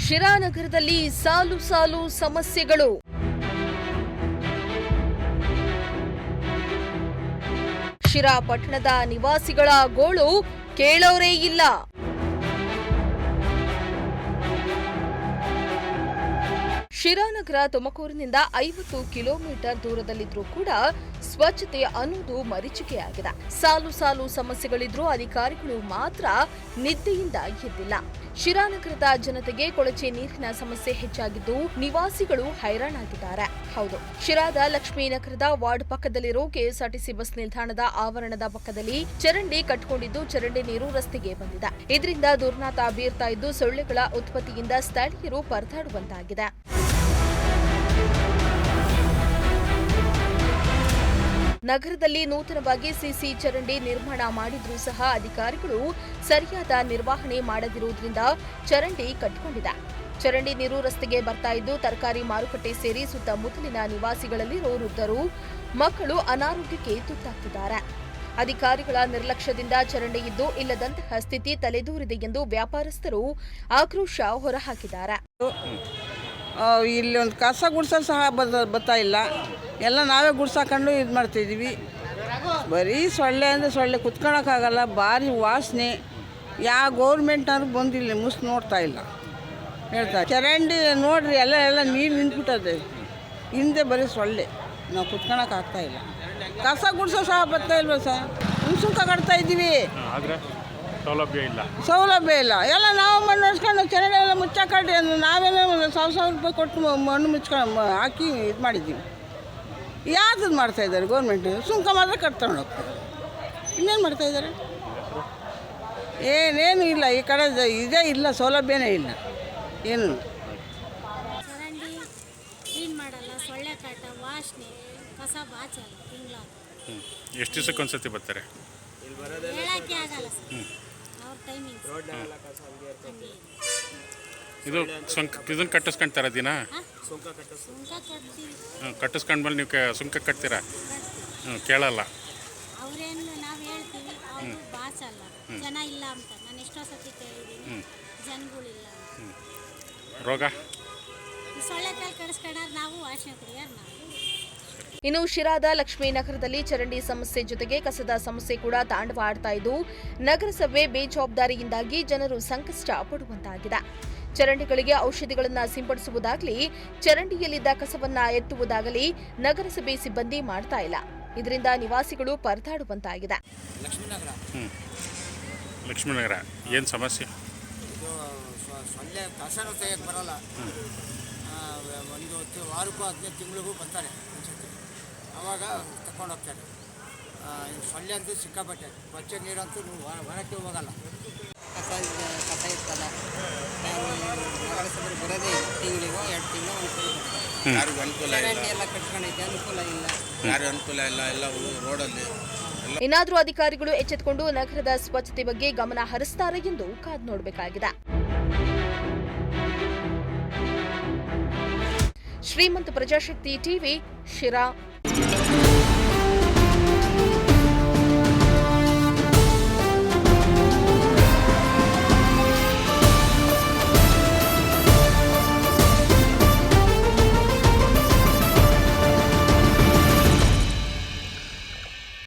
ಶಿರಾ ನಗರದಲ್ಲಿ ಸಾಲು ಸಾಲು ಸಮಸ್ಯೆಗಳು. ಶಿರಾ ಪಟ್ಟಣದ ನಿವಾಸಿಗಳ ಗೋಳು ಕೇಳೋರೇ ಇಲ್ಲ. ಶಿರಾನಗರ ತುಮಕೂರಿನಿಂದ 50 ಕಿಲೋಮೀಟರ್ ದೂರದಲ್ಲಿದ್ರೂ ಕೂಡ ಸ್ವಚ್ಛತೆ ಅನ್ನೋದು ಮರೀಚಿಕೆಯಾಗಿದೆ. ಸಾಲು ಸಾಲು ಸಮಸ್ಯೆಗಳಿದ್ರೂ ಅಧಿಕಾರಿಗಳು ಮಾತ್ರ ನಿದ್ದೆಯಿಂದ ಎದ್ದಿಲ್ಲ. ಶಿರಾನಗರದ ಜನತೆಗೆ ಕೊಳಚೆ ನೀರಿನ ಸಮಸ್ಯೆ ಹೆಚ್ಚಾಗಿದ್ದು ನಿವಾಸಿಗಳು ಹೈರಾಣಾಗಿದ್ದಾರೆ. ಹೌದು, ಶಿರಾದ ಲಕ್ಷ್ಮೀನಗರದ ವಾರ್ಡ್ ಪಕ್ಕದಲ್ಲಿರೋ ಕೆಎಸ್ಆರ್ಟಿಸಿ ಬಸ್ ನಿಲ್ದಾಣದ ಆವರಣದ ಪಕ್ಕದಲ್ಲಿ ಚರಂಡಿ ಕಟ್ಟಿಕೊಂಡಿದ್ದು ಚರಂಡಿ ನೀರು ರಸ್ತೆಗೆ ಬಂದಿದೆ. ಇದರಿಂದ ದುರ್ನಾತ ಬೀರ್ತಾ ಇದ್ದು ಸೊಳ್ಳೆಗಳ ಉತ್ಪತ್ತಿಯಿಂದ ಸ್ಥಳೀಯರು ಪರದಾಡುವಂತಾಗಿದೆ. ನಗರದಲ್ಲಿ ನೂತನವಾಗಿ ಸಿಸಿ ಚರಂಡಿ ನಿರ್ಮಾಣ ಮಾಡಿದ್ರೂ ಸಹ ಅಧಿಕಾರಿಗಳು ಸರಿಯಾದ ನಿರ್ವಹಣೆ ಮಾಡದಿರುವುದರಿಂದ ಚರಂಡಿ ಕಟ್ಟಿಕೊಂಡಿದೆ. ಚರಂಡಿ ನೀರು ರಸ್ತೆಗೆ ಬರ್ತಾ ಇದ್ದು ತರಕಾರಿ ಮಾರುಕಟ್ಟೆ ಸೇರಿ ಸುತ್ತಮುತ್ತಲಿನ ನಿವಾಸಿಗಳಲ್ಲಿರೋ ವೃದ್ಧರು, ಮಕ್ಕಳು ಅನಾರೋಗ್ಯಕ್ಕೆ ತುತ್ತಾಗ್ತಿದ್ದಾರೆ. ಅಧಿಕಾರಿಗಳ ನಿರ್ಲಕ್ಷ್ಯದಿಂದ ಚರಂಡಿ ಇದ್ದು ಇಲ್ಲದಂತಹ ಸ್ಥಿತಿ ತಲೆದೂರಿದೆ ಎಂದು ವ್ಯಾಪಾರಸ್ಥರು ಆಕ್ರೋಶ ಹೊರಹಾಕಿದ್ದಾರೆ. ಇಲ್ಲಿ ಒಂದು ಕಸ ಗುಡ್ಸೋ ಸಹ ಬರ್ತಾ ಇಲ್ಲ. ಎಲ್ಲ ನಾವೇ ಗುಡ್ಸಾಕೊಂಡು ಇದು ಮಾಡ್ತಾಯಿದ್ದೀವಿ. ಬರೀ ಸೊಳ್ಳೆ ಅಂದರೆ ಸೊಳ್ಳೆ ಕುತ್ಕೊಳ್ಳೋಕ್ಕಾಗಲ್ಲ. ಭಾರಿ ವಾಸನೆ. ಯಾವ ಗೌರ್ಮೆಂಟ್ನವ್ರು ಬಂದಿಲ್ಲ, ಮುಸ್ ನೋಡ್ತಾ ಇಲ್ಲ ಹೇಳ್ತಾರೆ. ಚರಂಡಿ ನೋಡ್ರಿ ಎಲ್ಲ ನೀರು ನಿಂತ್ಬಿಟ್ಟದೆ. ಹಿಂದೆ ಬರೀ ಸೊಳ್ಳೆ, ನಾವು ಕುತ್ಕೊಳ್ಳೋಕ್ಕಾಗ್ತಾ ಇಲ್ಲ. ಕಸ ಗುಡ್ಸೋ ಸಹ ಬರ್ತಾ ಇಲ್ವ ಸರ್? ಸುಂಕ ಕಟ್ತಾ ಇದ್ದೀವಿ, ಸೌಲಭ್ಯ ಇಲ್ಲ. ಎಲ್ಲ ನಾವು ಮಣ್ಣು ಹೊಡ್ಸ್ಕೊಂಡು ಚರಂಡಿ ಎಲ್ಲ ಮುಚ್ಚಾಕಡ್ರಿ ಅಂದ್ರೆ ನಾವೇನೋ ₹1,000 ರೂಪಾಯಿ ಕೊಟ್ಟು ಮಣ್ಣು ಮುಚ್ಕೊಂಡು ಹಾಕಿ ಇದು ಮಾಡಿದ್ದೀವಿ. ಯಾವ್ದು ಮಾಡ್ತಾಯಿದ್ದಾರೆ ಗೌರ್ಮೆಂಟು? ಸುಂಕ ಮಾತ್ರ ಕಟ್ಕೊಂಡು ಹೋಗ್ತಾರೆ. ಇನ್ನೇನು ಮಾಡ್ತಾಯಿದ್ದಾರೆ? ಏನೇನು ಇಲ್ಲ. ಈ ಕಡೆ ಇದೇ ಇಲ್ಲ, ಸೌಲಭ್ಯನೇ ಇಲ್ಲ. ಏನು ಚರಂಡಿ ಕ್ಲೀನ್ ಮಾಡಲ್ಲ, ಸೊಳ್ಳೆ ಕಾಟ, ವಾಸನೆ, ಕಸ ಬಾಚಲ್ಲ. ಎಷ್ಟು ದಿವಸಕ್ಕೆ ಒಂದ್ಸತಿ ಬರ್ತಾರೆ? ಹೇಳಕ್ಕೆ ಆಗಲ್ಲ ಸರ್, ಅವ್ರ ಟೈಮಿಂಗ್. ಇದು ಇದನ್ನು ಕಟ್ಟಿಸ್ಕೊಂತಾರೆ ದಿನ? ಸುಂಕ ಕಟ್ತೀವಿ. ಕಟ್ಟಿಸ್ಕೊಂಡ್ಮೇಲೆ ನೀವು ಸುಂಕ ಕಟ್ತೀರಾ? ಕೇಳಲ್ಲ. ಅವ್ರೇನು ನಾವು ಹೇಳ್ತೀವಿ, ಅವರು ಬಾಚಲ್ಲ. ಜನ ಇಲ್ಲ ಅಂತ ನಾನು ಎಷ್ಟೋ ಸತಿ ಕೇಳಿದ್ದೀನಿ, ಜನಗಳಿಲ್ಲ. ರೋಗ ಸೊಳ್ಳೆಕಾಯಿ ಕಡಿಸ್ಕೊಂಡ್ರೆ ನಾವು ವಾಸನೆ ಕುಡಿಯೋರು ನಾವು. ಇನ್ನು ಶಿರಾದ ಲಕ್ಷ್ಮೀನಗರದಲ್ಲಿ ಚರಂಡಿ ಸಮಸ್ಯೆ ಜೊತೆಗೆ ಕಸದ ಸಮಸ್ಯೆ ಕೂಡ ತಾಂಡವ ಆಡ್ತಾ ಇದ್ದು ನಗರಸಭೆ ಬೇಜವಾಬ್ದಾರಿಯಿಂದಾಗಿ ಜನರು ಸಂಕಷ್ಟ ಪಡುವಂತಾಗಿದೆ. ಚರಂಡಿಗಳಿಗೆ ಔಷಧಿಗಳನ್ನು ಸಿಂಪಡಿಸುವುದಾಗಲಿ ಚರಂಡಿಯಲ್ಲಿದ್ದ ಕಸವನ್ನ ಎತ್ತುವುದಾಗಲಿ ನಗರಸಭೆ ಸಿಬ್ಬಂದಿ ಮಾಡ್ತಾ ಇಲ್ಲ. ಇದರಿಂದ ನಿವಾಸಿಗಳು ಪರದಾಡುವಂತಾಗಿದೆ. ಲಕ್ಷ್ಮೀನಗರ ಏನು ಸಮಸ್ಯೆ? ಸೊಳ್ಳೆ ಕಸನೂ ತೆಗೆಯಕ್ಕೆ ಬರೋಲ್ಲ. ಒಂದು ವಾರಕ್ಕೂ 15 ತಿಂಗಳಿಗೂ ಬರ್ತಾರೆ ಅನ್ಸುತ್ತೆ. ಆವಾಗ ತಗೊಂಡು ಹೋಗ್ತಾರೆ. ಸೊಳ್ಳೆ ಅಂತೂ ಸಿಕ್ಕಾಪಟ್ಟೆ. ಕೊಚ್ಚೆ ನೀರಂತೂ ಹೊರಕ್ಕೆ ಹೋಗಲ್ಲ. ಕಸ ಇರ್ತಲ್ಲ, ನಗರಸಭೆ ಬರೋದೇ ತಿಂಗಳಿಗೋ 2 ತಿಂಗಳು ಒಂದ್ಸರಿ ಬರ್ತಾರೆ. ಯಾರಿಗೂ ಅನುಕೂಲ ಇಲ್ಲ. ಚರಂಡಿ ಎಲ್ಲ ಕಟ್ಕೊಂಡೈತೆ, ಅನುಕೂಲ ಇಲ್ಲ. ಯಾರು ಅನುಕೂಲ ಇಲ್ಲ, ಎಲ್ಲ ರೋಡಲ್ಲಿ. ಇನ್ನಾದರೂ ಅಧಿಕಾರಿಗಳು ಎಚ್ಚೆತ್ತುಕೊಂಡು ನಗರದ ಸ್ವಚ್ಛತೆ ಬಗ್ಗೆ ಗಮನ ಹರಿಸ್ತಾರೆ ಎಂದು ಕಾದು ನೋಡಬೇಕಾಗಿದೆ. ಶ್ರೀಮಂತ ಪ್ರಜಾಶಕ್ತಿ ಟಿವಿ, ಶಿರಾ.